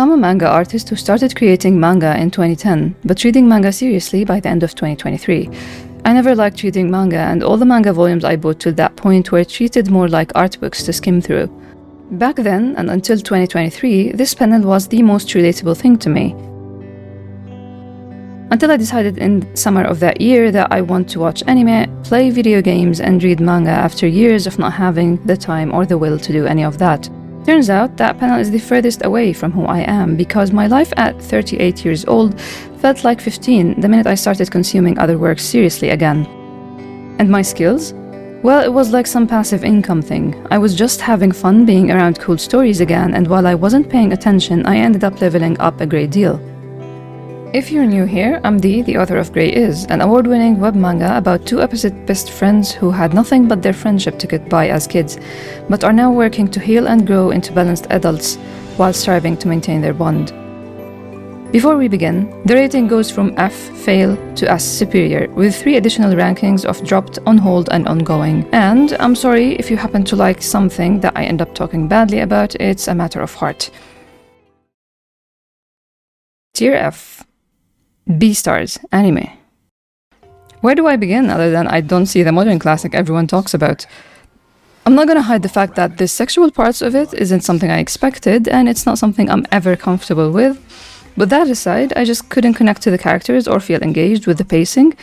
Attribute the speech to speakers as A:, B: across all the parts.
A: I'm a manga artist who started creating manga in 2010, but reading manga seriously by the end of 2023. I never liked reading manga, and all the manga volumes I bought till that point were treated more like art books to skim through. Back then, and until 2023, this panel was the most relatable thing to me. Until I decided in summer of that year that I want to watch anime, play video games, and read manga after years of not having the time or the will to do any of that. Turns out that panel is the furthest away from who I am, because my life at 38 years old felt like 15 the minute I started consuming other works seriously again. And my skills? Well, it was like some passive income thing. I was just having fun being around cool stories again, and while I wasn't paying attention, I ended up leveling up a great deal. If you're new here, I'm Dee, the author of Grey Is, an award-winning web manga about two opposite best friends who had nothing but their friendship to get by as kids, but are now working to heal and grow into balanced adults while striving to maintain their bond. Before we begin, the rating goes from F, fail, to S, superior, with 3 additional rankings of dropped, on hold, and ongoing. And I'm sorry if you happen to like something that I end up talking badly about, it's a matter of heart. Tier F. Beastars anime. Where do I begin other than I don't see the modern classic everyone talks about? I'm not gonna hide the fact that the sexual parts of it isn't something I expected, and it's not something I'm ever comfortable with. But that aside, I just couldn't connect to the characters or feel engaged with the pacing.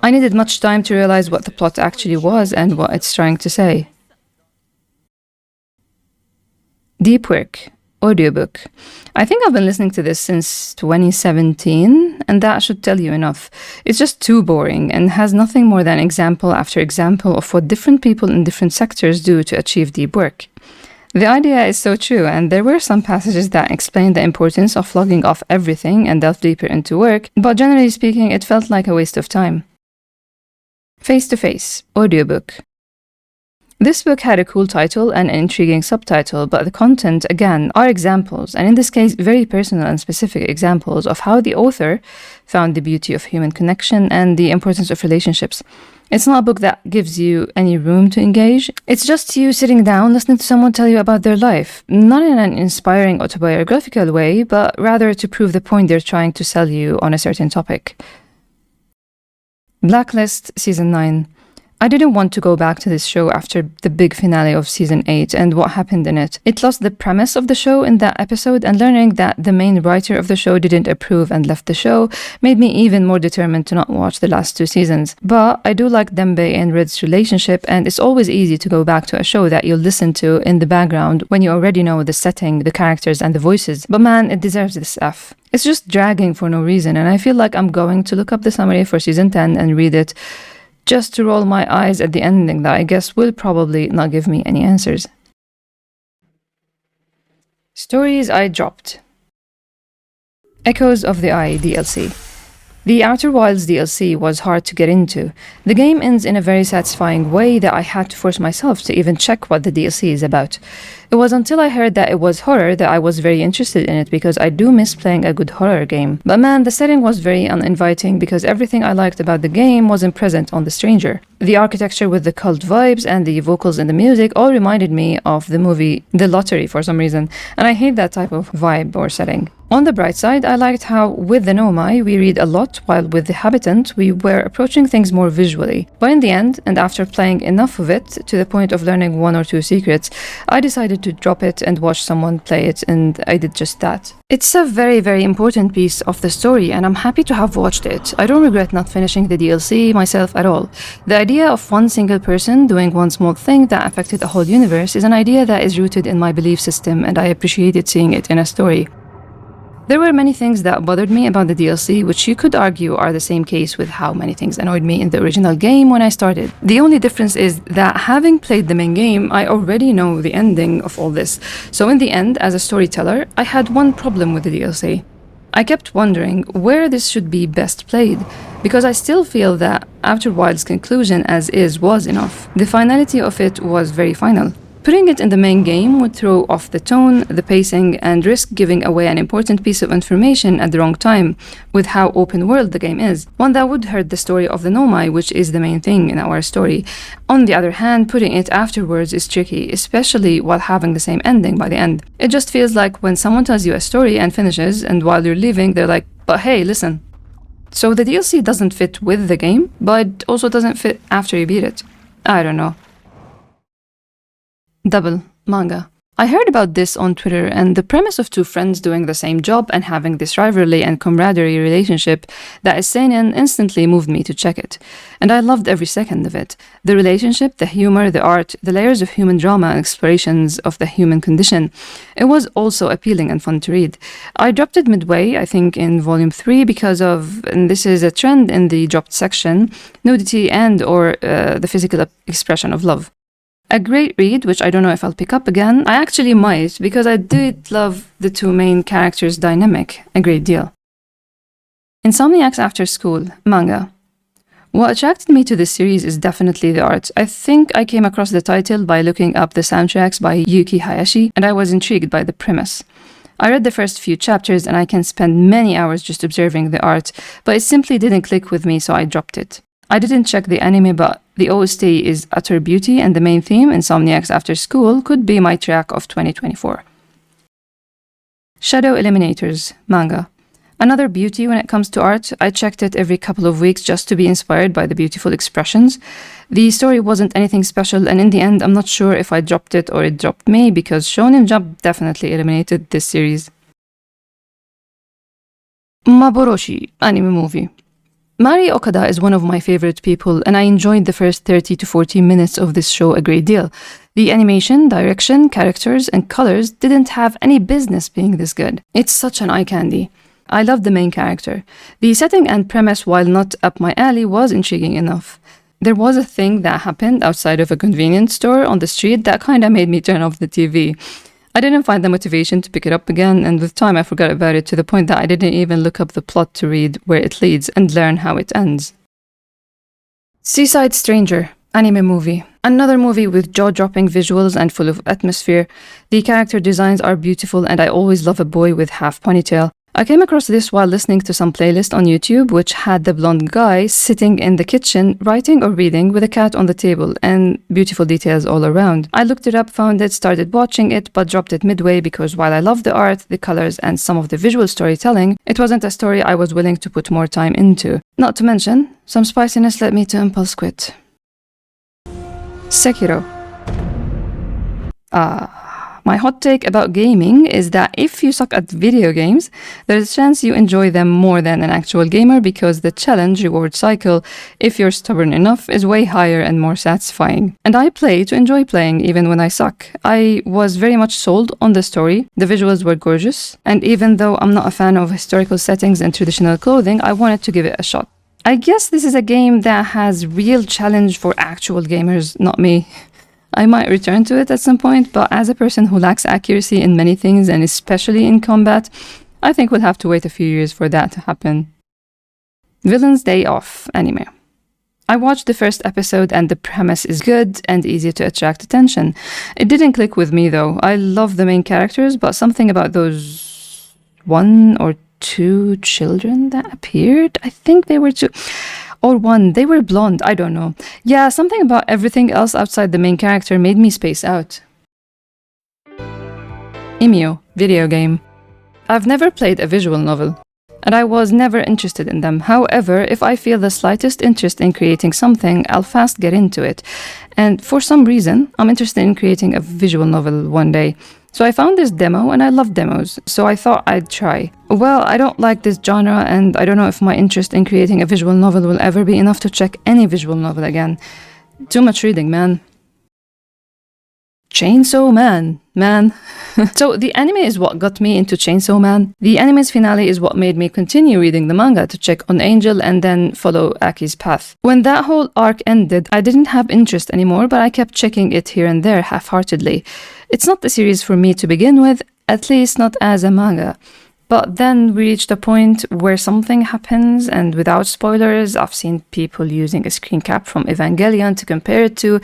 A: I needed much time to realize what the plot actually was and what it's trying to say. Deep work. Audiobook. I think I've been listening to this since 2017, and that should tell you enough. It's just too boring and has nothing more than example after example of what different people in different sectors do to achieve deep work. The idea is so true, and there were some passages that explained the importance of logging off everything and delve deeper into work, but generally speaking, it felt like a waste of time. Face to Face. Audiobook. This book had a cool title and an intriguing subtitle, but the content, again, are examples, and in this case, very personal and specific examples of how the author found the beauty of human connection and the importance of relationships. It's not a book that gives you any room to engage. It's just you sitting down, listening to someone tell you about their life, not in an inspiring autobiographical way, but rather to prove the point they're trying to sell you on a certain topic. Blacklist Season 9. I didn't want to go back to this show after the big finale of Season 8 and what happened in it. It lost the premise of the show in that episode, and learning that the main writer of the show didn't approve and left the show made me even more determined to not watch the last 2 seasons. But I do like Dembe and Red's relationship, and it's always easy to go back to a show that you'll listen to in the background when you already know the setting, the characters, and the voices. But man, it deserves this F. It's just dragging for no reason, and I feel like I'm going to look up the summary for Season 10 and read it, just to roll my eyes at the ending that I guess will probably not give me any answers. Stories I dropped. Echoes of the Eye DLC. The OuterWilds DLC was hard to get into. The game ends in a very satisfying way that I had to force myself to even check what the DLC is about. It was until I heard that it was horror that I was very interested in it, because I do miss playing a good horror game. But man, the setting was very uninviting because everything I liked about the game wasn't present on The Stranger. The architecture with the cult vibes and the vocals and the music all reminded me of the movie The Lottery for some reason, and I hate that type of vibe or setting. On the bright side, I liked how with the Nomai we read a lot, while with the Habitant we were approaching things more visually. But in the end, and after playing enough of it to the point of learning 1 or 2 secrets, I decided to drop it and watch someone play it, and I did just that. It's a very, very important piece of the story, and I'm happy to have watched it. I don't regret not finishing the DLC myself at all. The idea of one single person doing one small thing that affected a whole universe is an idea that is rooted in my belief system, and I appreciated seeing it in a story. There were many things that bothered me about the DLC, which you could argue are the same case with how many things annoyed me in the original game when I started. The only difference is that having played the main game, I already know the ending of all this. So in the end, as a storyteller, I had one problem with the DLC. I kept wondering where this should be best played, because I still feel that OuterWilds' conclusion as is was enough. The finality of it was very final. Putting it in the main game would throw off the tone, the pacing, and risk giving away an important piece of information at the wrong time, with how open world the game is. One that would hurt the story of the Nomai, which is the main thing in our story. On the other hand, putting it afterwards is tricky, especially while having the same ending by the end. It just feels like when someone tells you a story and finishes, and while you're leaving, they're like, but hey, listen. So the DLC doesn't fit with the game, but also doesn't fit after you beat it. I don't know. Double manga. I heard about this on Twitter, and the premise of two friends doing the same job and having this rivalry and camaraderie relationship that is seinen instantly moved me to check it. And I loved every second of it. The relationship, the humor, the art, the layers of human drama and explorations of the human condition. It was also appealing and fun to read. I dropped it midway, I think in volume 3, because of, and this is a trend in the dropped section, nudity and or the physical expression of love. A great read, which I don't know if I'll pick up again. I actually might, because I did love the two main characters' dynamic a great deal. Insomniacs After School, manga. What attracted me to this series is definitely the art. I think I came across the title by looking up the soundtracks by Yuki Hayashi, and I was intrigued by the premise. I read the first few chapters and I can spend many hours just observing the art, but it simply didn't click with me, so I dropped it. I didn't check the anime, but the OST is utter beauty, and the main theme, Insomniacs After School, could be my track of 2024. Shadow Eliminators, manga. Another beauty when it comes to art. I checked it every couple of weeks just to be inspired by the beautiful expressions. The story wasn't anything special, and in the end, I'm not sure if I dropped it or it dropped me, because Shonen Jump definitely eliminated this series. Maboroshi, anime movie. Mari Okada is one of my favorite people, and I enjoyed the first 30 to 40 minutes of this show a great deal. The animation, direction, characters, and colors didn't have any business being this good. It's such an eye candy. I loved the main character. The setting and premise, while not up my alley, was intriguing enough. There was a thing that happened outside of a convenience store on the street that kinda made me turn off the TV. I didn't find the motivation to pick it up again, and with time I forgot about it to the point that I didn't even look up the plot to read where it leads and learn how it ends. Seaside Stranger, anime movie. Another movie with jaw-dropping visuals and full of atmosphere. The character designs are beautiful, and I always love a boy with half ponytail. I came across this while listening to some playlist on YouTube which had the blonde guy sitting in the kitchen writing or reading with a cat on the table, and beautiful details all around. I looked it up, found it, started watching it, but dropped it midway because while I loved the art, the colors, and some of the visual storytelling, it wasn't a story I was willing to put more time into. Not to mention, some spiciness led me to impulse quit. Sekiro. My hot take about gaming is that if you suck at video games, there's a chance you enjoy them more than an actual gamer, because the challenge-reward cycle, if you're stubborn enough, is way higher and more satisfying. And I play to enjoy playing even when I suck. I was very much sold on the story, the visuals were gorgeous, and even though I'm not a fan of historical settings and traditional clothing, I wanted to give it a shot. I guess this is a game that has real challenge for actual gamers, not me. I might return to it at some point, but as a person who lacks accuracy in many things, and especially in combat, I think we'll have to wait a few years for that to happen. Villain's Day Off, anime. I watched the first episode and the premise is good and easy to attract attention. It didn't click with me though. I love the main characters, but something about those 1 or 2 children that appeared, I think they were 2... Or 1, they were blonde, I don't know. Yeah, something about everything else outside the main character made me space out. Emio, video game. I've never played a visual novel, and I was never interested in them. However, if I feel the slightest interest in creating something, I'll fast get into it. And for some reason, I'm interested in creating a visual novel one day. So I found this demo, and I love demos, so I thought I'd try. Well, I don't like this genre, and I don't know if my interest in creating a visual novel will ever be enough to check any visual novel again. Too much reading, man. Chainsaw Man. So the anime is what got me into Chainsaw Man. The anime's finale is what made me continue reading the manga to check on Angel and then follow Aki's path. When that whole arc ended, I didn't have interest anymore, but I kept checking it here and there half-heartedly. It's not the series for me to begin with, at least not as a manga. But then we reached a point where something happens, and without spoilers, I've seen people using a screen cap from Evangelion to compare it to,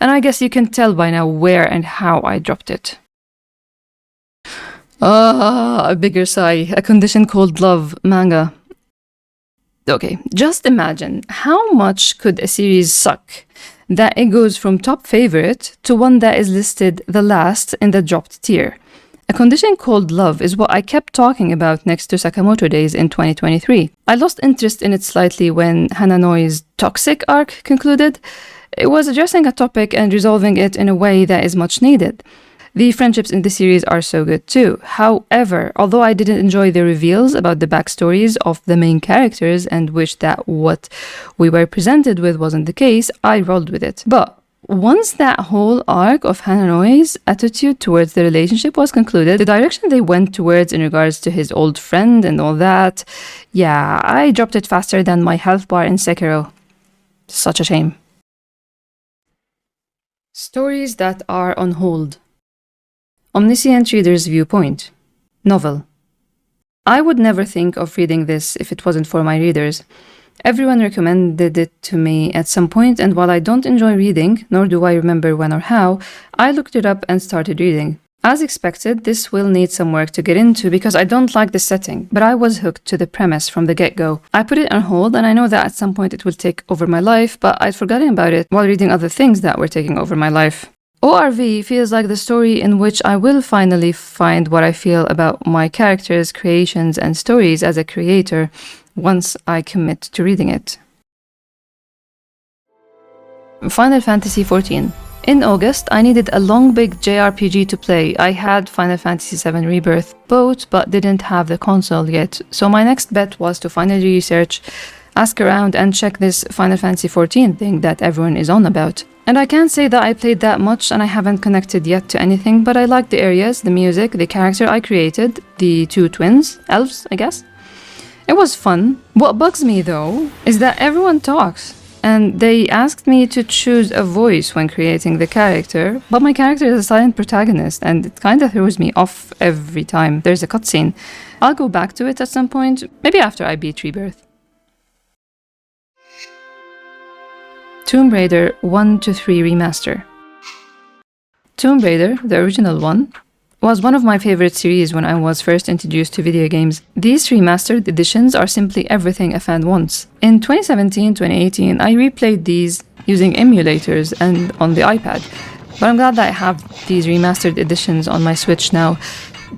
A: and I guess you can tell by now where and how I dropped it. A bigger sigh. A Condition Called Love manga. Okay, just imagine how much could a series suck that it goes from top favorite to one that is listed the last in the dropped tier. A Condition Called Love is what I kept talking about next to Sakamoto Days in 2023. I lost interest in it slightly when Hananoi's toxic arc concluded. It was addressing a topic and resolving it in a way that is much needed. The friendships in the series are so good too. However, although I didn't enjoy the reveals about the backstories of the main characters and wish that what we were presented with wasn't the case, I rolled with it. But once that whole arc of Hananoi's attitude towards the relationship was concluded, the direction they went towards in regards to his old friend and all that, yeah, I dropped it faster than my health bar in Sekiro. Such a shame. Stories that are on hold. Omniscient Reader's Viewpoint. Novel. I would never think of reading this if it wasn't for my readers. Everyone recommended it to me at some point, and while I don't enjoy reading, nor do I remember when or how, I looked it up and started reading. As expected, this will need some work to get into because I don't like the setting, but I was hooked to the premise from the get-go. I put it on hold, and I know that at some point it will take over my life, but I'd forgotten about it while reading other things that were taking over my life. ORV feels like the story in which I will finally find what I feel about my characters, creations, and stories as a creator once I commit to reading it. Final Fantasy XIV. In August, I needed a long big JRPG to play. I had Final Fantasy VII Rebirth both, but didn't have the console yet, so my next bet was to finally research, ask around, and check this Final Fantasy XIV thing that everyone is on about. And I can't say that I played that much and I haven't connected yet to anything, but I liked the areas, the music, the character I created, the two twins, elves, I guess. It was fun. What bugs me though is that everyone talks, and they asked me to choose a voice when creating the character, but my character is a silent protagonist and it kinda throws me off every time there's a cutscene. I'll go back to it at some point, maybe after I beat Rebirth. Tomb Raider 1-3 Remaster. Tomb Raider, the original one, was one of my favorite series when I was first introduced to video games. These remastered editions are simply everything a fan wants. In 2017-2018, I replayed these using emulators and on the iPad, but I'm glad that I have these remastered editions on my Switch now.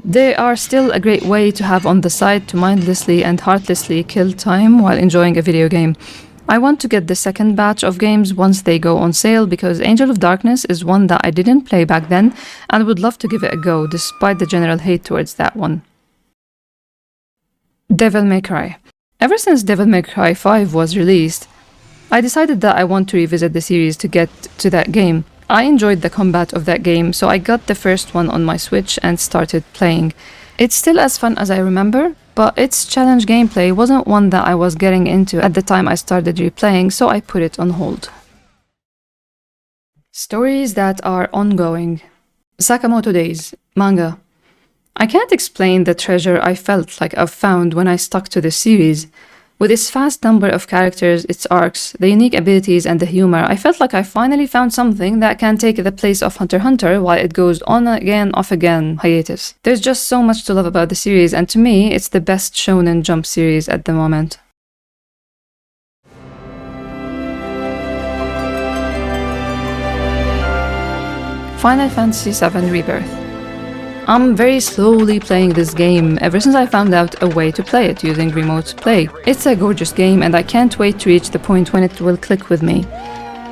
A: They are still a great way to have on the side to mindlessly and heartlessly kill time while enjoying a video game. I want to get the second batch of games once they go on sale because Angel of Darkness is one that I didn't play back then and would love to give it a go despite the general hate towards that one. Devil May Cry. Ever since Devil May Cry 5 was released, I decided that I want to revisit the series to get to that game. I enjoyed the combat of that game, so I got the first one on my Switch and started playing. It's still as fun as I remember, but its challenge gameplay wasn't one that I was getting into at the time I started replaying, so I put it on hold. Stories that are ongoing. Sakamoto Days, manga. I can't explain the treasure I felt like I've found when I stuck to the series. With its vast number of characters, its arcs, the unique abilities, and the humor, I felt like I finally found something that can take the place of Hunter x Hunter while it goes on again, off again hiatus. There's just so much to love about the series, and to me, it's the best Shonen Jump series at the moment. Final Fantasy VII Rebirth. I'm very slowly playing this game ever since I found out a way to play it using remote play. It's a gorgeous game and I can't wait to reach the point when it will click with me.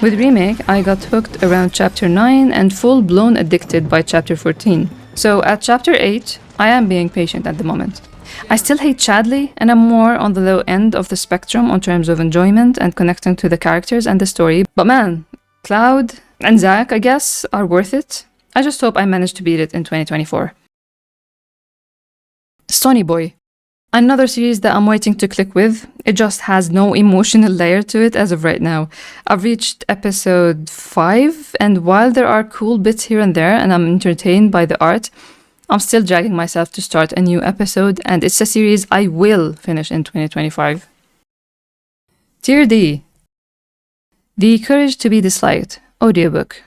A: With Remake, I got hooked around chapter 9 and full-blown addicted by chapter 14. So at chapter 8, I am being patient at the moment. I still hate Chadley and I'm more on the low end of the spectrum in terms of enjoyment and connecting to the characters and the story. But man, Cloud and Zack, I guess, are worth it. I just hope I manage to beat it in 2024. Sonny Boy. Another series that I'm waiting to click with. It just has no emotional layer to it as of right now. I've reached episode 5, and while there are cool bits here and there and I'm entertained by the art, I'm still dragging myself to start a new episode, and it's a series I will finish in 2025. Tier D. The Courage to be Disliked, audiobook.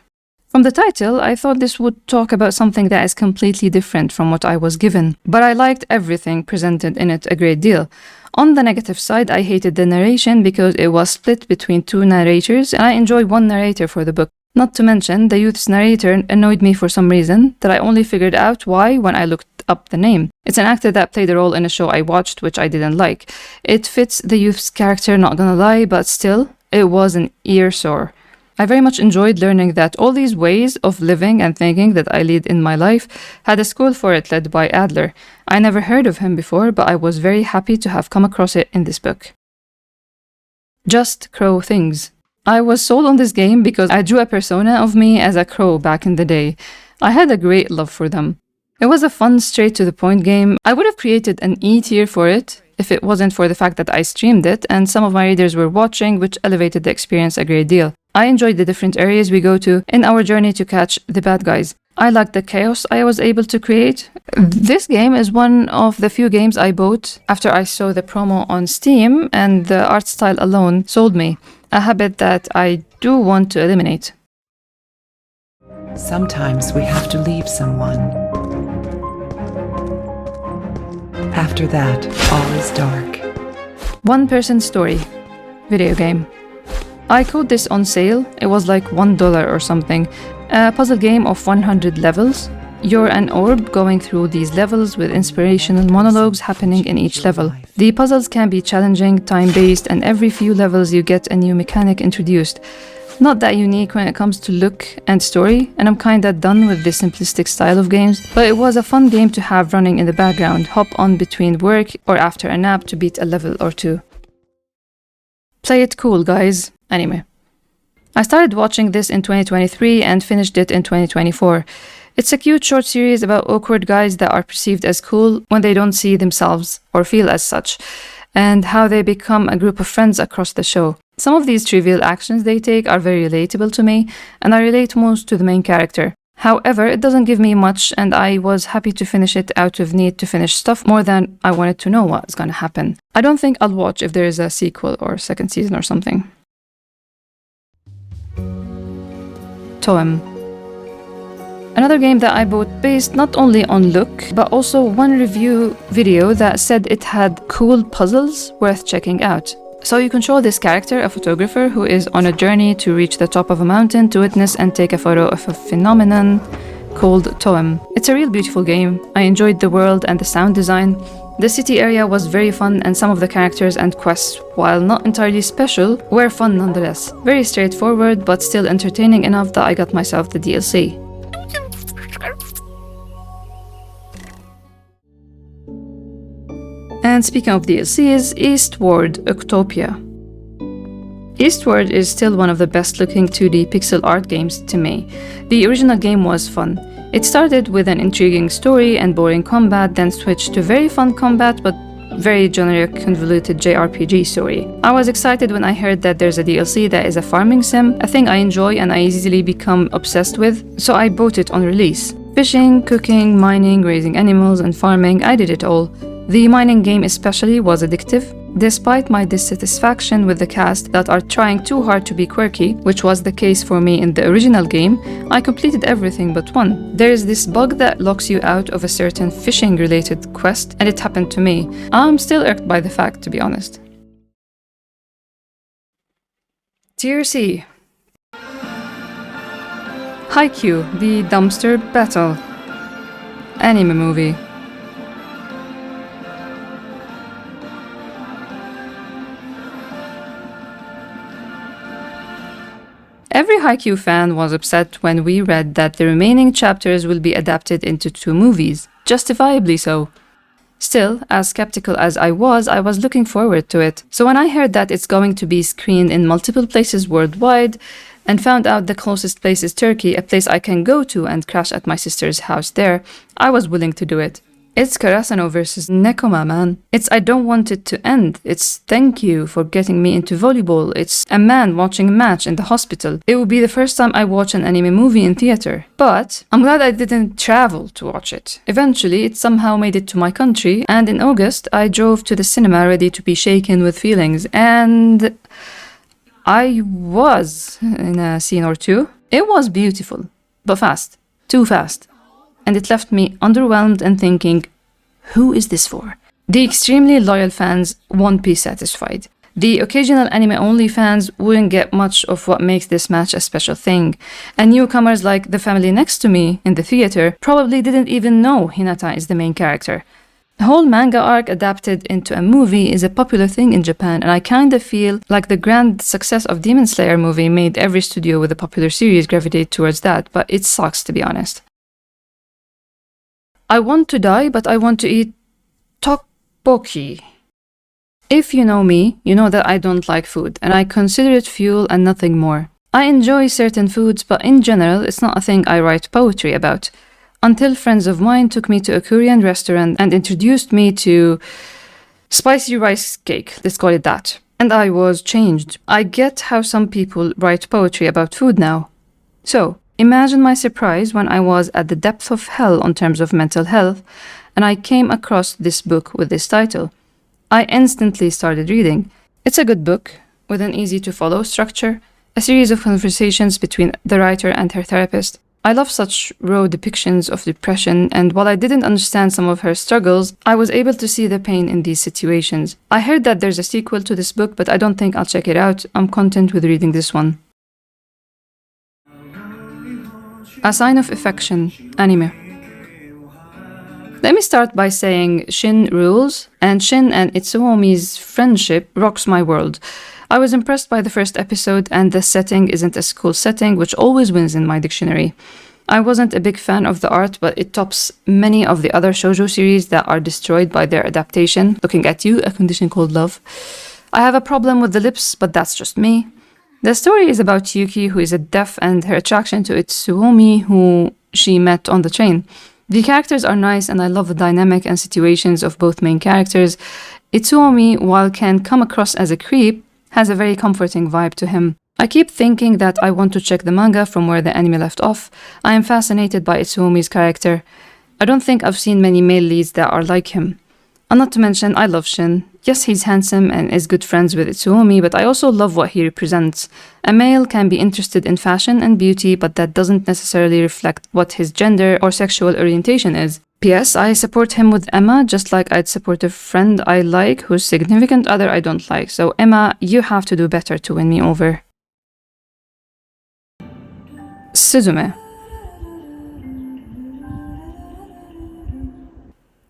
A: From the title, I thought this would talk about something that is completely different from what I was given, but I liked everything presented in it a great deal. On the negative side, I hated the narration because it was split between two narrators, and I enjoyed one narrator for the book. Not to mention, the youth's narrator annoyed me for some reason that I only figured out why when I looked up the name. It's an actor that played a role in a show I watched, which I didn't like. It fits the youth's character, not gonna lie, but still, it was an ear sore. I very much enjoyed learning that all these ways of living and thinking that I lead in my life had a school for it led by Adler. I never heard of him before, but I was very happy to have come across it in this book. Just Crow Things. I was sold on this game because I drew a persona of me as a crow back in the day. I had a great love for them. It was a fun, straight-to-the-point game. I would have created an E tier for it if it wasn't for the fact that I streamed it and some of my readers were watching, which elevated the experience a great deal. I enjoyed the different areas we go to in our journey to catch the bad guys. I liked the chaos I was able to create. This game is one of the few games I bought after I saw the promo on Steam, and the art style alone sold me, a habit that I do want to eliminate.
B: Sometimes we have to leave someone. After that, all is dark.
A: One-person story. Video game. I caught this on sale. It was like $1 or something. A puzzle game of 100 levels. You're an orb going through these levels with inspirational monologues happening in each level. The puzzles can be challenging, time-based, and every few levels you get a new mechanic introduced. Not that unique when it comes to look and story, and I'm kinda done with this simplistic style of games, but it was a fun game to have running in the background, hop on between work or after a nap to beat a level or two. Play it cool, guys. Anime. I started watching this in 2023 and finished it in 2024. It's a cute short series about awkward guys that are perceived as cool when they don't see themselves or feel as such, and how they become a group of friends across the show. Some of these trivial actions they take are very relatable to me, and I relate most to the main character. However, it doesn't give me much, and I was happy to finish it out of need to finish stuff more than I wanted to know what's gonna happen. I don't think I'll watch if there is a sequel or second season or something. TOEM. Another game that I bought based not only on look, but also one review video that said it had cool puzzles worth checking out. So you control this character, a photographer, who is on a journey to reach the top of a mountain to witness and take a photo of a phenomenon called TOEM. It's a real beautiful game. I enjoyed the world and the sound design. The city area was very fun, and some of the characters and quests, while not entirely special, were fun nonetheless. Very straightforward, but still entertaining enough that I got myself the DLC. And speaking of DLCs, Eastward, Octopia. Eastward is still one of the best looking 2D pixel art games to me. The original game was fun. It started with an intriguing story and boring combat, then switched to very fun combat but very generic convoluted JRPG story. I was excited when I heard that there's a DLC that is a farming sim, a thing I enjoy and I easily become obsessed with, so I bought it on release. Fishing, cooking, mining, raising animals and farming, I did it all. The mining game especially was addictive. Despite my dissatisfaction with the cast that are trying too hard to be quirky, which was the case for me in the original game, I completed everything but one. There is this bug that locks you out of a certain fishing-related quest, and it happened to me. I'm still irked by the fact, to be honest. Tier C. Haikyu, the Dumpster Battle. Anime movie. Every Haikyu fan was upset when we read that the remaining chapters will be adapted into 2 movies, justifiably so. Still, as skeptical as I was looking forward to it. So when I heard that it's going to be screened in multiple places worldwide, and found out the closest place is Turkey, a place I can go to and crash at my sister's house there, I was willing to do it. It's Karasano versus Nekoma, man. It's I don't want it to end. It's thank you for getting me into volleyball. It's a man watching a match in the hospital. It would be the first time I watch an anime movie in theater. But I'm glad I didn't travel to watch it. Eventually, it somehow made it to my country, and in August, I drove to the cinema ready to be shaken with feelings, and I was in a scene or two. It was beautiful, but fast. Too fast. And it left me underwhelmed and thinking, who is this for? The extremely loyal fans won't be satisfied. The occasional anime-only fans wouldn't get much of what makes this match a special thing. And newcomers like the family next to me in the theater probably didn't even know Hinata is the main character. The whole manga arc adapted into a movie is a popular thing in Japan, and I kinda feel like the grand success of Demon Slayer movie made every studio with a popular series gravitate towards that, but it sucks to be honest. I want to die, but I want to eat tteokbokki. If you know me, you know that I don't like food, and I consider it fuel and nothing more. I enjoy certain foods, but in general, it's not a thing I write poetry about. Until friends of mine took me to a Korean restaurant and introduced me to spicy rice cake, let's call it that. And I was changed. I get how some people write poetry about food now. So, imagine my surprise when I was at the depth of hell on terms of mental health, and I came across this book with this title. I instantly started reading. It's a good book, with an easy-to-follow structure, a series of conversations between the writer and her therapist. I love such raw depictions of depression, and while I didn't understand some of her struggles, I was able to see the pain in these situations. I heard that there's a sequel to this book, but I don't think I'll check it out. I'm content with reading this one. A Sign of Affection, anime. Let me start by saying Shin rules, and Shin and Itsuomi's friendship rocks my world. I was impressed by the first episode, and the setting isn't a school setting, which always wins in my dictionary. I wasn't a big fan of the art, but it tops many of the other shoujo series that are destroyed by their adaptation. Looking at You, A Condition Called Love. I have a problem with the lips, but that's just me. The story is about Yuki, who is a deaf, and her attraction to Itsuomi, who she met on the train. The characters are nice, and I love the dynamic and situations of both main characters. Itsuomi, while can come across as a creep, has a very comforting vibe to him. I keep thinking that I want to check the manga from where the anime left off. I am fascinated by Itsuomi's character. I don't think I've seen many male leads that are like him. And not to mention, I love Shin. Yes, he's handsome and is good friends with Itsuomi, but I also love what he represents. A male can be interested in fashion and beauty, but that doesn't necessarily reflect what his gender or sexual orientation is. P.S. I support him with Emma, just like I'd support a friend I like whose significant other I don't like. So Emma, you have to do better to win me over. Suzume.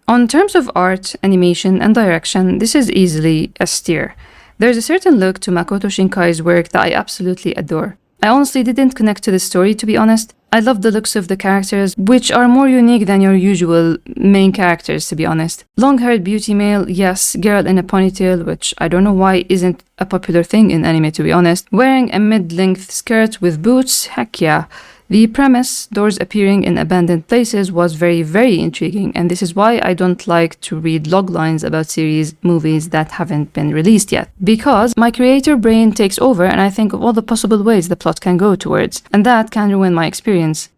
A: On terms of art, animation, and direction, this is easily S tier. There's a certain look to Makoto Shinkai's work that I absolutely adore. I honestly didn't connect to the story, to be honest. I love the looks of the characters, which are more unique than your usual main characters, to be honest. Long-haired beauty male, yes. Girl in a ponytail, which I don't know why isn't a popular thing in anime, to be honest. Wearing a mid-length skirt with boots, heck yeah. The premise, doors appearing in abandoned places, was very, very intriguing, and this is why I don't like to read loglines about series, movies that haven't been released yet. Because my creator brain takes over and I think of all the possible ways the plot can go towards, and that can ruin my experience.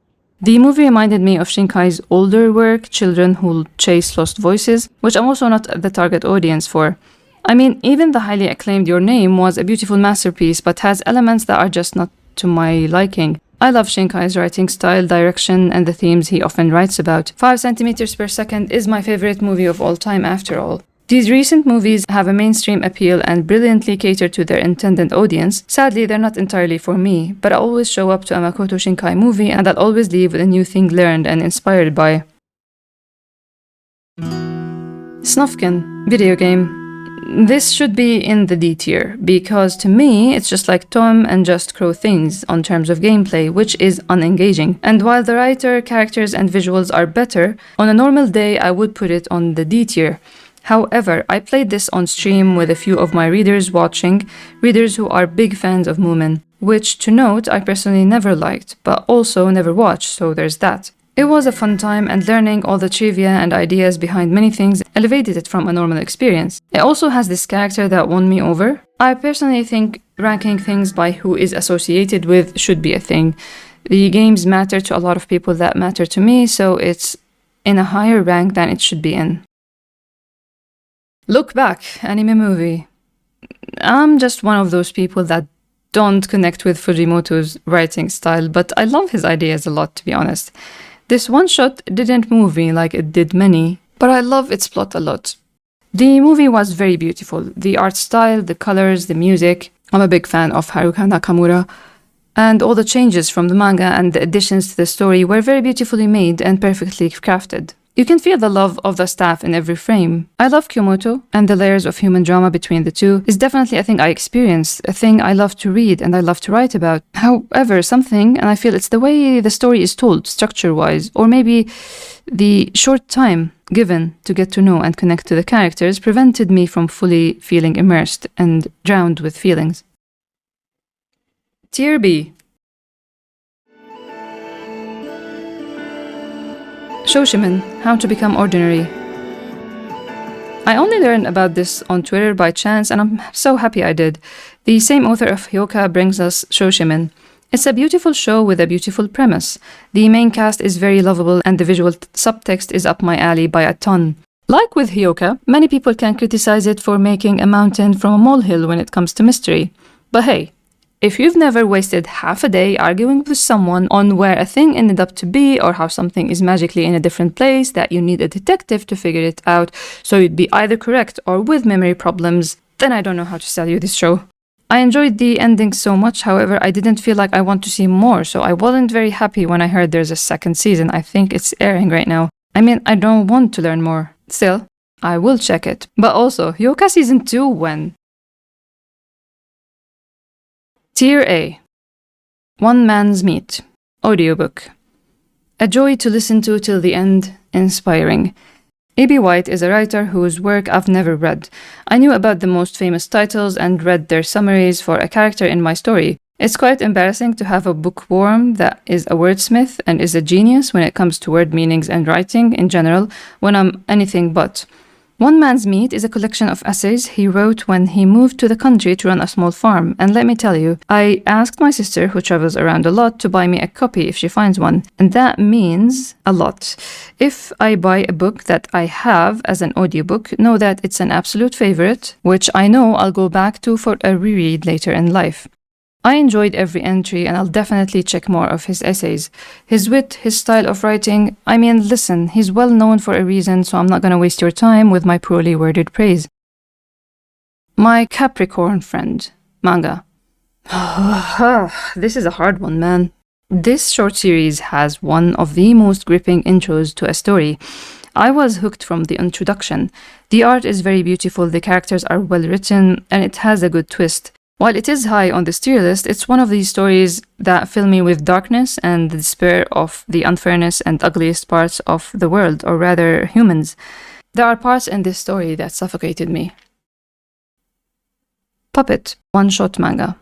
A: The movie reminded me of Shinkai's older work, Children Who Chase Lost Voices, which I'm also not the target audience for. I mean, even the highly acclaimed Your Name was a beautiful masterpiece, but has elements that are just not to my liking. I love Shinkai's writing style, direction, and the themes he often writes about. 5 centimeters per second is my favorite movie of all time after all. These recent movies have a mainstream appeal and brilliantly cater to their intended audience. Sadly, they're not entirely for me, but I always show up to a Makoto Shinkai movie and I'll always leave with a new thing learned and inspired by. Snufkin, video game. This should be in the D tier, because to me, it's just like TOEM and Just Crow things on terms of gameplay, which is unengaging. And while the writer, characters, and visuals are better, on a normal day I would put it on the D tier. However, I played this on stream with a few of my readers watching, readers who are big fans of Moomin, which, to note, I personally never liked, but also never watched, so there's that. It was a fun time, and learning all the trivia and ideas behind many things elevated it from a normal experience. It also has this character that won me over. I personally think ranking things by who is associated with should be a thing. The games matter to a lot of people that matter to me, so it's in a higher rank than it should be in. Look back, anime movie. I'm just one of those people that don't connect with Fujimoto's writing style, but I love his ideas a lot, to be honest. This one shot didn't move me like it did many, but I love its plot a lot. The movie was very beautiful. The art style, the colors, the music. I'm a big fan of Haruka Nakamura. And all the changes from the manga and the additions to the story were very beautifully made and perfectly crafted. You can feel the love of the staff in every frame. I love Kyomoto, and the layers of human drama between the two is definitely a thing I experienced, a thing I love to read and I love to write about. However, something, and I feel it's the way the story is told, structure-wise, or maybe the short time given to get to know and connect to the characters prevented me from fully feeling immersed and drowned with feelings. Tier B. Shoushimin, How to Become Ordinary. I only learned about this on Twitter by chance, and I'm so happy I did. The same author of Hyoka brings us Shoushimin. It's a beautiful show with a beautiful premise. The main cast is very lovable, and the visual subtext is up my alley by a ton. Like with Hyoka, many people can criticize it for making a mountain from a molehill when it comes to mystery. But hey, if you've never wasted half a day arguing with someone on where a thing ended up to be or how something is magically in a different place that you need a detective to figure it out so you'd be either correct or with memory problems, then I don't know how to sell you this show. I enjoyed the ending so much, however, I didn't feel like I want to see more, so I wasn't very happy when I heard there's a second season. I think it's airing right now. I mean, I don't want to learn more. Still, I will check it. But also, Hyoka Season 2 when? Tier A. One Man's Meat. Audiobook. A joy to listen to till the end, inspiring. A.B. White is a writer whose work I've never read. I knew about the most famous titles and read their summaries for a character in my story. It's quite embarrassing to have a bookworm that is a wordsmith and is a genius when it comes to word meanings and writing in general, when I'm anything but. One Man's Meat is a collection of essays he wrote when he moved to the country to run a small farm, and let me tell you, I asked my sister, who travels around a lot, to buy me a copy if she finds one, and that means a lot. If I buy a book that I have as an audiobook, know that it's an absolute favorite, which I know I'll go back to for a reread later in life. I enjoyed every entry, and I'll definitely check more of his essays. His wit, his style of writing, I mean, listen, he's well known for a reason, so I'm not gonna waste your time with my poorly worded praise. My Capricorn Friend. Manga. This is a hard one, man. This short series has one of the most gripping intros to a story. I was hooked from the introduction. The art is very beautiful, the characters are well written, and it has a good twist. While it is high on this tier list, it's one of these stories that fill me with darkness and the despair of the unfairness and ugliest parts of the world, or rather, humans. There are parts in this story that suffocated me. Puppet, one-shot manga.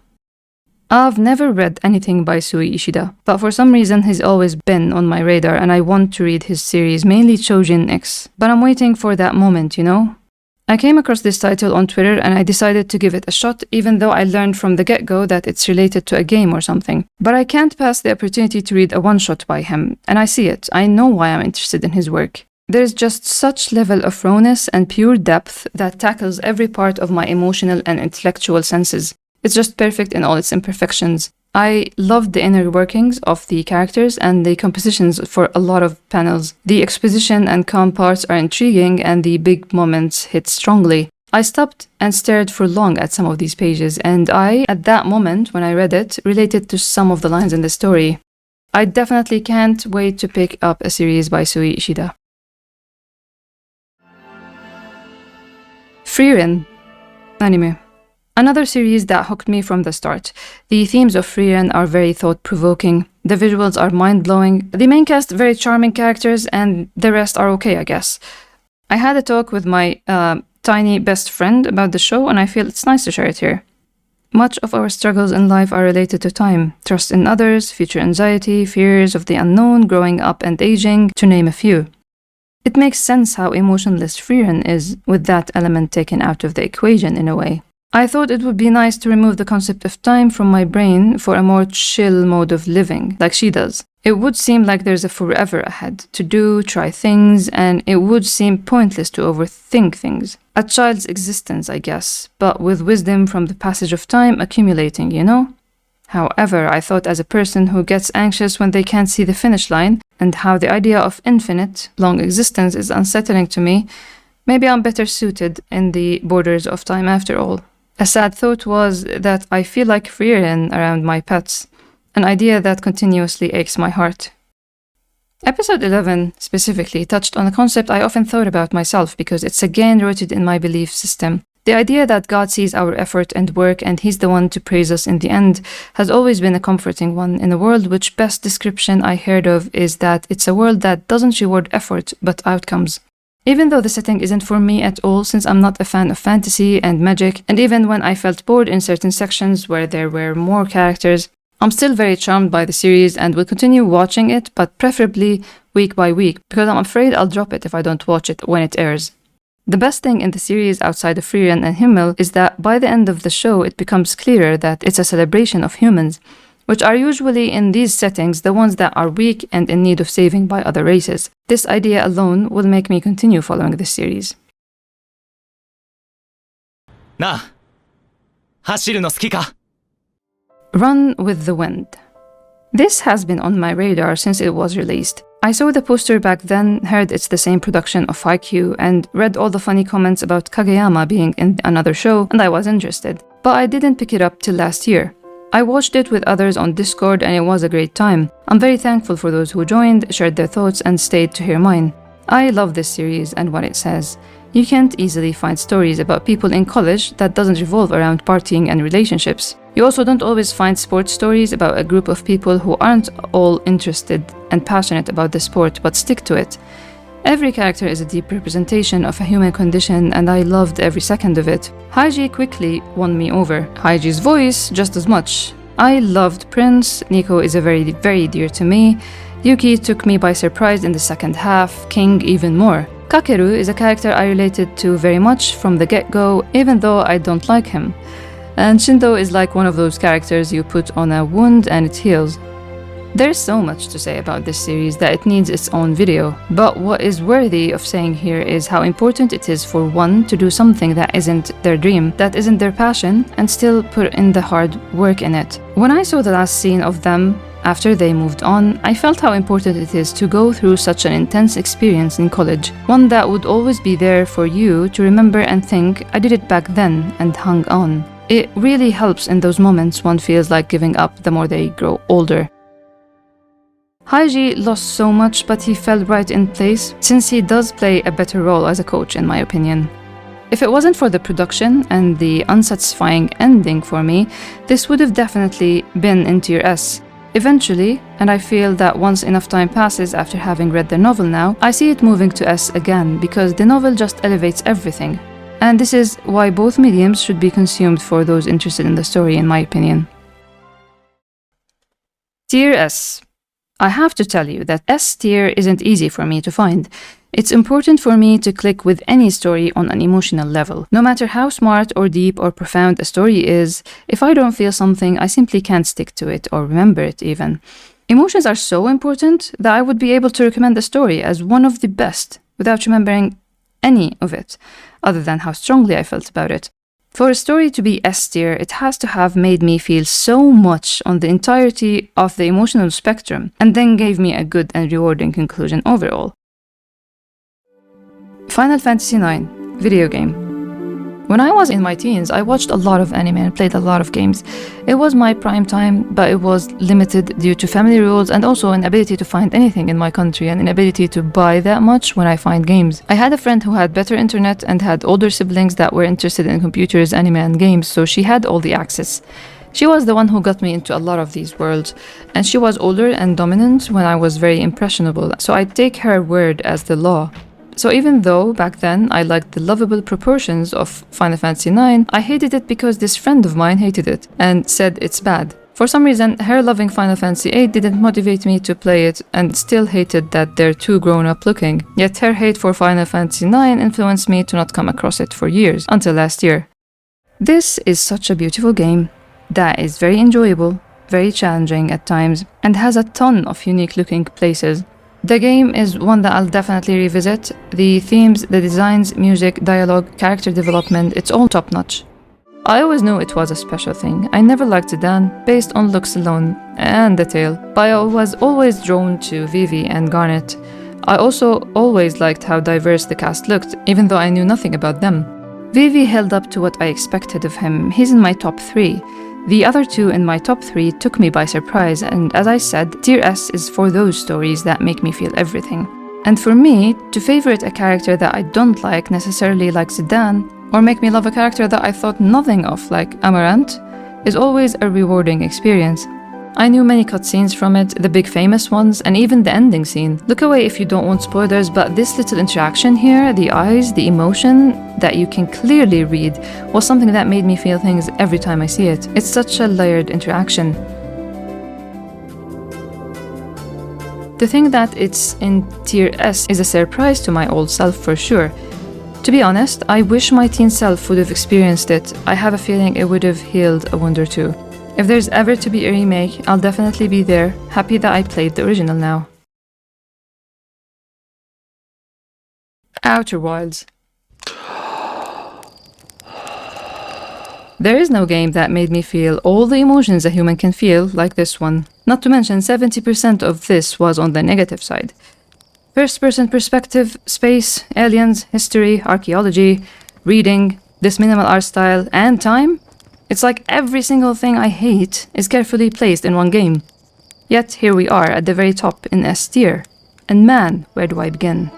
A: I've never read anything by Sui Ishida, but for some reason he's always been on my radar and I want to read his series, mainly Chojin X. But I'm waiting for that moment, you know? I came across this title on Twitter and I decided to give it a shot, even though I learned from the get-go that it's related to a game or something. But I can't pass the opportunity to read a one-shot by him, and I see it. I know why I'm interested in his work. There's just such level of rawness and pure depth that tackles every part of my emotional and intellectual senses. It's just perfect in all its imperfections. I loved the inner workings of the characters and the compositions for a lot of panels. The exposition and calm parts are intriguing and the big moments hit strongly. I stopped and stared for long at some of these pages, and I, at that moment when I read it, related to some of the lines in the story. I definitely can't wait to pick up a series by Sui Ishida. Frieren. Anime. Another series that hooked me from the start. The themes of Frieren are very thought-provoking, the visuals are mind-blowing, the main cast very charming characters, and the rest are okay, I guess. I had a talk with my tiny best friend about the show, and I feel it's nice to share it here. Much of our struggles in life are related to time, trust in others, future anxiety, fears of the unknown, growing up and aging, to name a few. It makes sense how emotionless Frieren is, with that element taken out of the equation in a way. I thought it would be nice to remove the concept of time from my brain for a more chill mode of living, like she does. It would seem like there's a forever ahead to do, try things, and it would seem pointless to overthink things. A child's existence, I guess, but with wisdom from the passage of time accumulating, you know? However, I thought as a person who gets anxious when they can't see the finish line, and how the idea of infinite, long existence is unsettling to me, maybe I'm better suited in the borders of time after all. A sad thought was that I feel like Frieren around my pets, an idea that continuously aches my heart. Episode 11 specifically touched on a concept I often thought about myself because it's again rooted in my belief system. The idea that God sees our effort and work and He's the one to praise us in the end has always been a comforting one in a world which best description I heard of is that it's a world that doesn't reward effort but outcomes. Even though the setting isn't for me at all since I'm not a fan of fantasy and magic, and even when I felt bored in certain sections where there were more characters, I'm still very charmed by the series and will continue watching it, but preferably week by week, because I'm afraid I'll drop it if I don't watch it when it airs. The best thing in the series outside of Frieren and Himmel is that by the end of the show it becomes clearer that it's a celebration of humans, which are usually in these settings the ones that are weak and in need of saving by other races. This idea alone will make me continue following this series.
C: なあ、走るの好きか?
A: Run with the Wind. This has been on my radar since it was released. I saw the poster back then, heard it's the same production of Haikyu, and read all the funny comments about Kageyama being in another show, and I was interested. But I didn't pick it up till last year. I watched it with others on Discord and it was a great time. I'm very thankful for those who joined, shared their thoughts, and stayed to hear mine. I love this series and what it says. You can't easily find stories about people in college that doesn't revolve around partying and relationships. You also don't always find sports stories about a group of people who aren't all interested and passionate about the sport but stick to it. Every character is a deep representation of a human condition and I loved every second of it. Haiji quickly won me over. Haiji's voice just as much. I loved Prince, Nico is very, very dear to me. Yuki took me by surprise in the second half, King even more. Kakeru is a character I related to very much from the get-go, even though I don't like him. And Shindo is like one of those characters you put on a wound and it heals. There's so much to say about this series that it needs its own video, but what is worthy of saying here is how important it is for one to do something that isn't their dream, that isn't their passion, and still put in the hard work in it. When I saw the last scene of them after they moved on, I felt how important it is to go through such an intense experience in college, one that would always be there for you to remember and think, I did it back then and hung on. It really helps in those moments one feels like giving up the more they grow older. Haiji lost so much, but he fell right in place, since he does play a better role as a coach in my opinion. If it wasn't for the production and the unsatisfying ending for me, this would have definitely been in tier S. Eventually, and I feel that once enough time passes after having read the novel now, I see it moving to S again, because the novel just elevates everything. And this is why both mediums should be consumed for those interested in the story in my opinion. Tier S. I have to tell you that S tier isn't easy for me to find. It's important for me to click with any story on an emotional level. No matter how smart or deep or profound a story is, if I don't feel something, I simply can't stick to it or remember it even. Emotions are so important that I would be able to recommend the story as one of the best without remembering any of it, other than how strongly I felt about it. For a story to be S tier, it has to have made me feel so much on the entirety of the emotional spectrum, and then gave me a good and rewarding conclusion overall. Final Fantasy IX video game. When I was in my teens, I watched a lot of anime and played a lot of games. It was my prime time, but it was limited due to family rules and also inability to find anything in my country and inability to buy that much when I find games. I had a friend who had better internet and had older siblings that were interested in computers, anime and games, so she had all the access. She was the one who got me into a lot of these worlds, and she was older and dominant when I was very impressionable, so I take her word as the law. So even though back then I liked the lovable proportions of Final Fantasy IX, I hated it because this friend of mine hated it and said it's bad. For some reason, her loving Final Fantasy VIII didn't motivate me to play it and still hated that they're too grown up looking. Yet her hate for Final Fantasy IX influenced me to not come across it for years, until last year. This is such a beautiful game that is very enjoyable, very challenging at times, and has a ton of unique looking places. The game is one that I'll definitely revisit. The themes, the designs, music, dialogue, character development, it's all top notch. I always knew it was a special thing. I never liked Zidane, based on looks alone, and the tale, but I was always drawn to Vivi and Garnet. I also always liked how diverse the cast looked, even though I knew nothing about them. Vivi held up to what I expected of him. He's in my top 3. The other 2 in my top 3 took me by surprise, and as I said, Tier S is for those stories that make me feel everything. And for me, to favorite a character that I don't like necessarily like Zidane, or make me love a character that I thought nothing of like Amaranth, is always a rewarding experience. I knew many cutscenes from it, the big famous ones, and even the ending scene. Look away if you don't want spoilers, but this little interaction here, the eyes, the emotion that you can clearly read, was something that made me feel things every time I see it. It's such a layered interaction. To think that it's in Tier S is a surprise to my old self for sure. To be honest, I wish my teen self would have experienced it. I have a feeling it would have healed a wound or two. If there's ever to be a remake, I'll definitely be there, happy that I played the original now. OuterWilds. There is no game that made me feel all the emotions a human can feel like this one. Not to mention 70% of this was on the negative side. First-person perspective, space, aliens, history, archaeology, reading, this minimal art style, and time? It's like every single thing I hate is carefully placed in one game. Yet here we are at the very top in S tier. And man, where do I begin?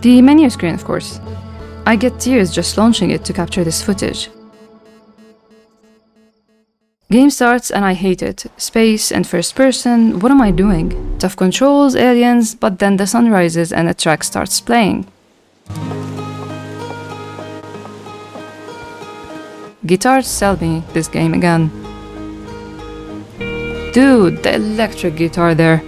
A: The menu screen, of course. I get tears just launching it to capture this footage. Game starts and I hate it. Space and first person, what am I doing? Tough controls, aliens, but then the sun rises and a track starts playing. Guitars sell me this game again. Dude, the electric guitar there.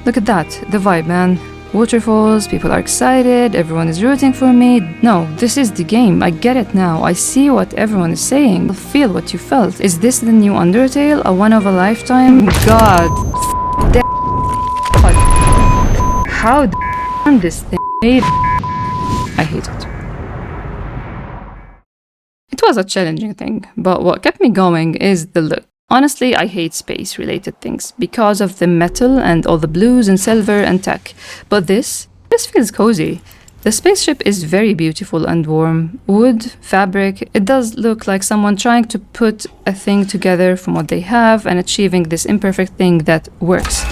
A: Look at that, the vibe, man. Waterfalls, people are excited, everyone is rooting for me. No, this is the game, I get it now. I see what everyone is saying. Feel what you felt. Is this the new Undertale? A one of a lifetime? God. How this thing made? I hate it. It was a challenging thing, but what kept me going is the look. Honestly, I hate space-related things because of the metal and all the blues and silver and tech. But this feels cozy. The spaceship is very beautiful and warm. Wood, fabric, it does look like someone trying to put a thing together from what they have and achieving this imperfect thing that works.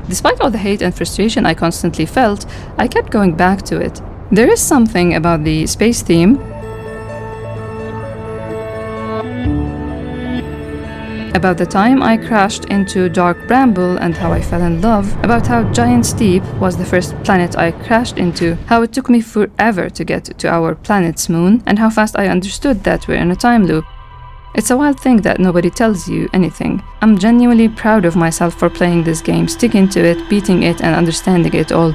A: Despite all the hate and frustration I constantly felt, I kept going back to it. There is something about the space theme, about the time I crashed into Dark Bramble and how I fell in love, about how Giant Steep was the first planet I crashed into, how it took me forever to get to our planet's moon, and how fast I understood that we're in a time loop. It's a wild thing that nobody tells you anything. I'm genuinely proud of myself for playing this game, sticking to it, beating it, and understanding it all.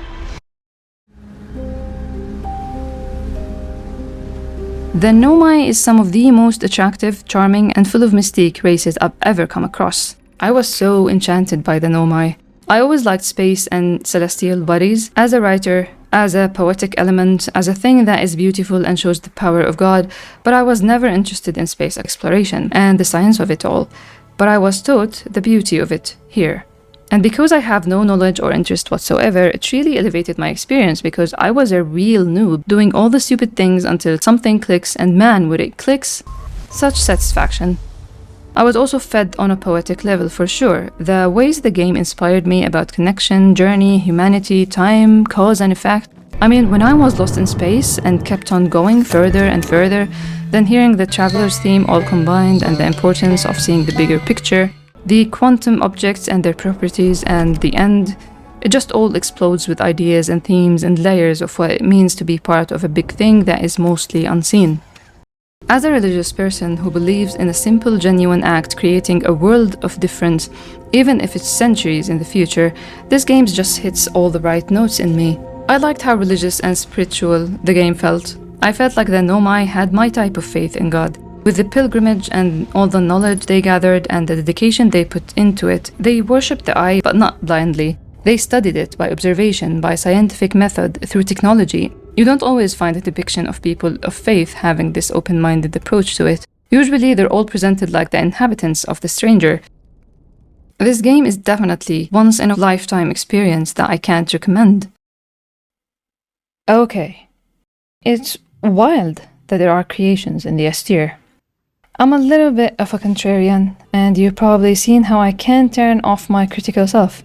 A: The Nomai is some of the most attractive, charming, and full of mystique races I've ever come across. I was so enchanted by the Nomai. I always liked space and celestial bodies as a writer, as a poetic element, as a thing that is beautiful and shows the power of God, but I was never interested in space exploration and the science of it all. But I was taught the beauty of it here. And because I have no knowledge or interest whatsoever, it really elevated my experience because I was a real noob doing all the stupid things until something clicks, and man, when it clicks, such satisfaction. I was also fed on a poetic level for sure. The ways the game inspired me about connection, journey, humanity, time, cause and effect. I mean, when I was lost in space and kept on going further and further, then hearing the Traveler's theme all combined and the importance of seeing the bigger picture, the quantum objects and their properties and the end, it just all explodes with ideas and themes and layers of what it means to be part of a big thing that is mostly unseen. As a religious person who believes in a simple, genuine act creating a world of difference, even if it's centuries in the future, this game just hits all the right notes in me. I liked how religious and spiritual the game felt. I felt like the Nomai had my type of faith in God. With the pilgrimage and all the knowledge they gathered and the dedication they put into it, they worshipped the eye, but not blindly. They studied it by observation, by scientific method, through technology. You don't always find a depiction of people of faith having this open-minded approach to it. Usually they're all presented like the inhabitants of the stranger. This game is definitely once-in-a-lifetime experience that I can't recommend. Okay. It's wild that there are creations in the S tier. I'm a little bit of a contrarian, and you've probably seen how I can't turn off my critical self.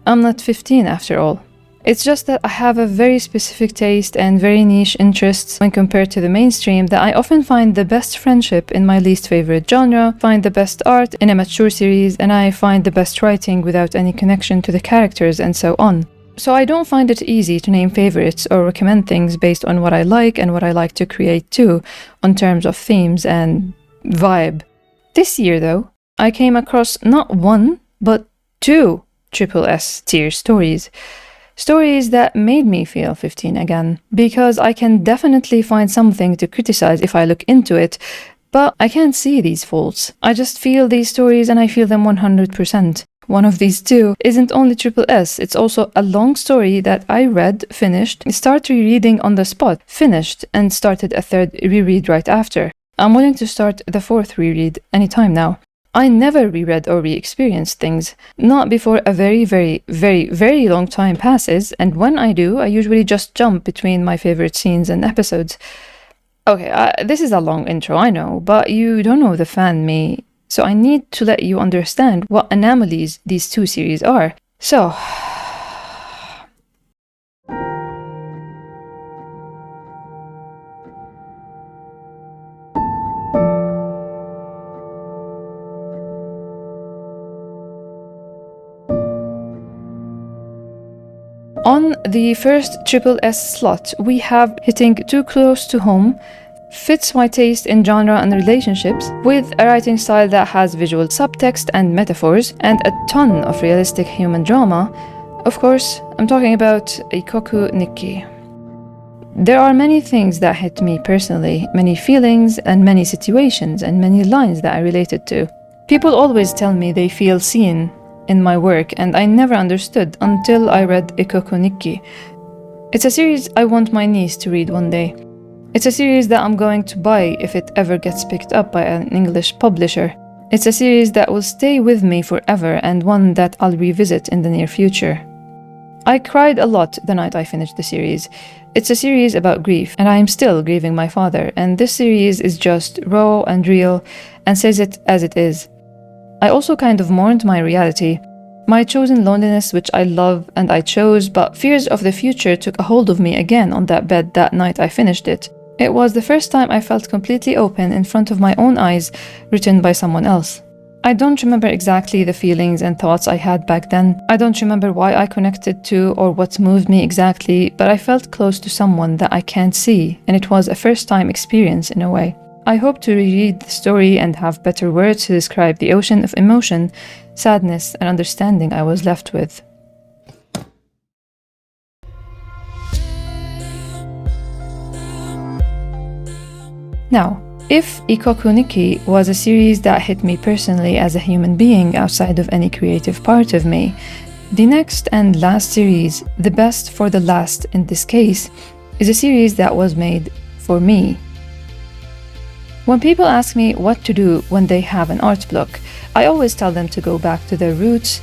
A: I'm not 15 after all. It's just that I have a very specific taste and very niche interests when compared to the mainstream that I often find the best friendship in my least favorite genre, find the best art in a mature series, and I find the best writing without any connection to the characters and so on. So I don't find it easy to name favorites or recommend things based on what I like and what I like to create too, on terms of themes and vibe. This year though, I came across not one, but two S tier stories. Stories that made me feel 15 again, because I can definitely find something to criticize if I look into it, but I can't see these faults. I just feel these stories and I feel them 100%. One of these two isn't only S, it's also a long story that I read, finished, started rereading on the spot, finished, and started a third reread right after. I'm willing to start the fourth reread anytime now. I never reread or re-experienced things, not before a very long time passes, and when I do, I usually just jump between my favorite scenes and episodes. Okay, this is a long intro, I know, but you don't know the fan me, so I need to let you understand what anomalies these two series are. So, on the first S slot, we have Hitting Too Close to Home, fits my taste in genre and relationships, with a writing style that has visual subtext and metaphors, and a ton of realistic human drama. Of course, I'm talking about Ikoku Nikki. There are many things that hit me personally, many feelings and many situations and many lines that I related to. People always tell me they feel seen in my work, and I never understood until I read Ikoku Nikki. It's a series I want my niece to read one day. It's a series that I'm going to buy if it ever gets picked up by an English publisher. It's a series that will stay with me forever and one that I'll revisit in the near future. I cried a lot the night I finished the series. It's a series about grief, and I am still grieving my father, and this series is just raw and real and says it as it is. I also kind of mourned my reality, my chosen loneliness, which I love and I chose, but fears of the future took a hold of me again on that bed that night I finished it. It was the first time I felt completely open in front of my own eyes, written by someone else. I don't remember exactly the feelings and thoughts I had back then. I don't remember why I connected to or what moved me exactly, but I felt close to someone that I can't see, and it was a first-time experience in a way. I hope to reread the story and have better words to describe the ocean of emotion, sadness, and understanding I was left with. Now, if Ikoku Nikki was a series that hit me personally as a human being outside of any creative part of me, the next and last series, the best for the last in this case, is a series that was made for me. When people ask me what to do when they have an art block, I always tell them to go back to their roots.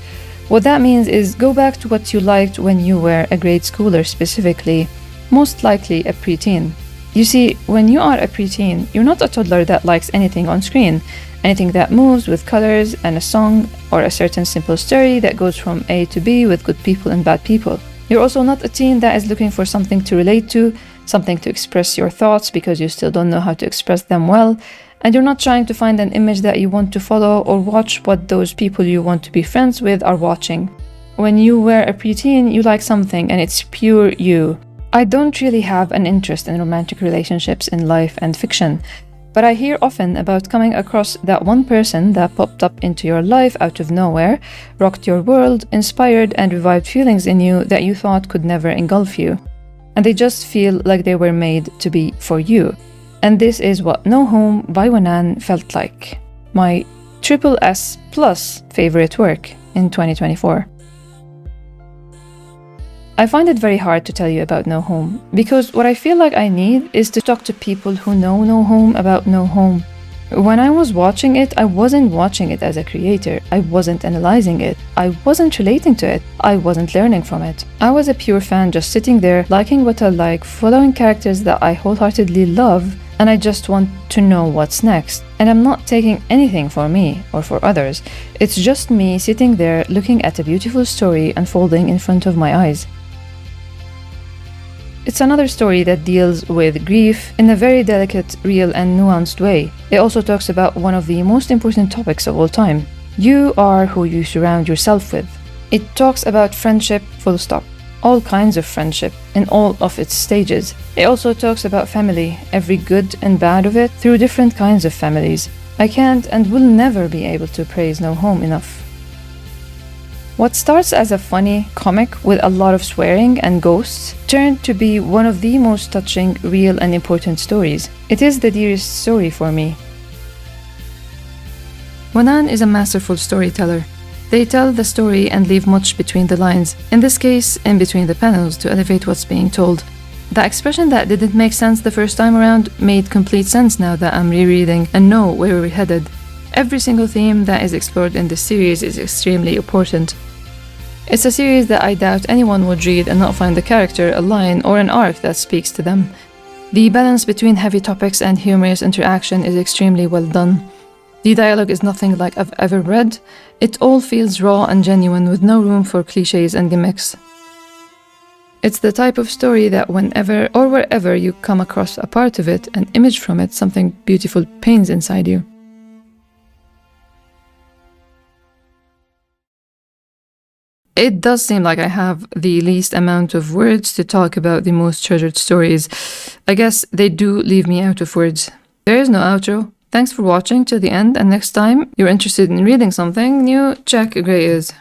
A: What that means is go back to what you liked when you were a grade schooler specifically, most likely a preteen. You see, when you are a preteen, you're not a toddler that likes anything on screen, Anything that moves with colors and a song, or a certain simple story that goes from A to B with good people and bad people. You're also not a teen that is looking for something to relate to, something to express your thoughts because you still don't know how to express them well, and you're not trying to find an image that you want to follow or watch what those people you want to be friends with are watching. When you were a preteen, you like something and it's pure you. I don't really have an interest in romantic relationships in life and fiction, but I hear often about coming across that one person that popped up into your life out of nowhere, rocked your world, inspired and revived feelings in you that you thought could never engulf you. And they just feel like they were made to be for you. And this is what No Home by Wanan felt like. My SSS+ favorite work in 2024. I find it very hard to tell you about No Home, because what I feel like I need is to talk to people who know No Home about No Home. When I was watching it, I wasn't watching it as a creator, I wasn't analyzing it, I wasn't relating to it, I wasn't learning from it. I was a pure fan just sitting there, liking what I like, following characters that I wholeheartedly love, and I just want to know what's next. And I'm not taking anything for me or for others, it's just me sitting there looking at a beautiful story unfolding in front of my eyes. It's another story that deals with grief in a very delicate, real and nuanced way. It also talks about one of the most important topics of all time. You are who you surround yourself with. It talks about friendship, full stop. All kinds of friendship, in all of its stages. It also talks about family, every good and bad of it, through different kinds of families. I can't and will never be able to praise No Home enough. What starts as a funny comic with a lot of swearing and ghosts turned to be one of the most touching, real and important stories. It is the dearest story for me. Wanan is a masterful storyteller. They tell the story and leave much between the lines, in this case, in between the panels to elevate what's being told. The expression that didn't make sense the first time around made complete sense now that I'm rereading and know where we're headed. Every single theme that is explored in this series is extremely important. It's a series that I doubt anyone would read and not find a character, a line, or an arc that speaks to them. The balance between heavy topics and humorous interaction is extremely well done. The dialogue is nothing like I've ever read. It all feels raw and genuine with no room for cliches and gimmicks. It's the type of story that whenever or wherever you come across a part of it, an image from it, something beautiful pains inside you. It does seem like I have the least amount of words to talk about the most treasured stories. I guess they do leave me out of words. There is no outro. Thanks for watching till the end, and next time you're interested in reading something new, check Grey Is.